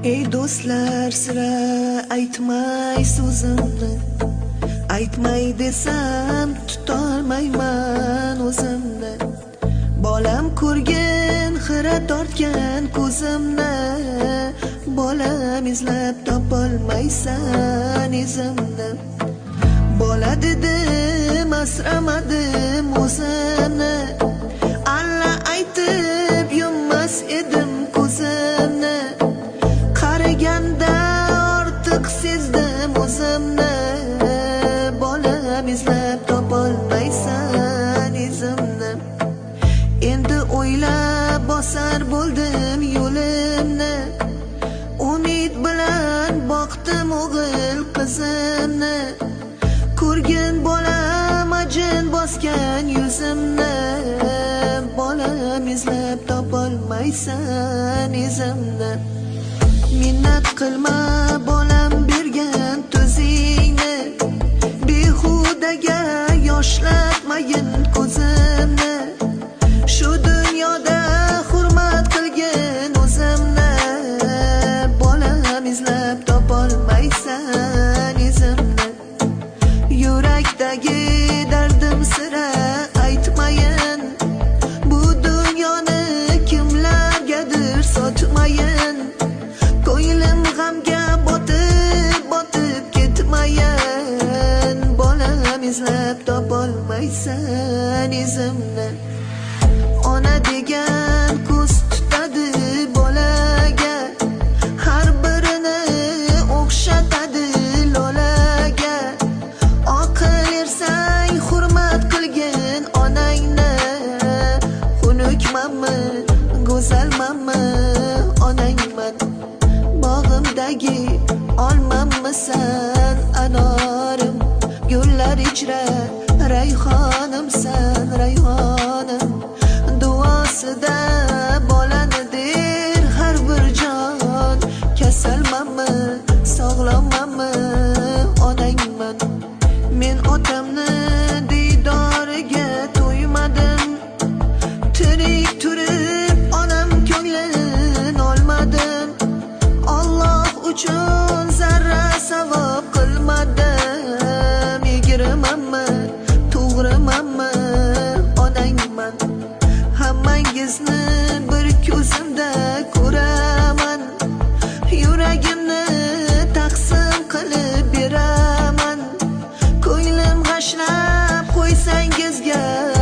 Ey do'stlar, sira aytmay so'zimni, aytmay desam tutolmayman o'zimni. Bolam ko'rgin, xira tortgan ko'zimni, bolam izlab topolmaysan izimni. Bola dedim, asramadim o'zimni, alla aytib yummas edim ko'zimni. Qaraganda ortiq sezdim o'zimni, bolam izlab topolmaysan izimni. Endi o'ylab bosar bo'ldim yo'limni, umid bilan boqdim o'g'il qizimni. Ko'rgin bolam ajin bosgan yuzimni, bolam izlab topolmaysan izimni. Minnat qilma bolam bergan tuzingni, behudaga yoshlatmayin ko'zimni. Shu dunyoda hurmat qilgin o'zimni, bolam izlab topolmaysan izimni. Yurakdagi dardim sira aytmayin, bu dunyoni kimlargadir sotmayin. Ko'nglim g'amga botib ketmayin, bolam izlab topolmaysan izimni. Ona degan ko'z tutadi bolaga, har birini o'xshatadi lolaga. Aql ersang hurmat qilgin onangni, xunukmanmi, go'zalmanmi, onangman. Bog'imdagi olmammisan anorim, gullar ichra rayhon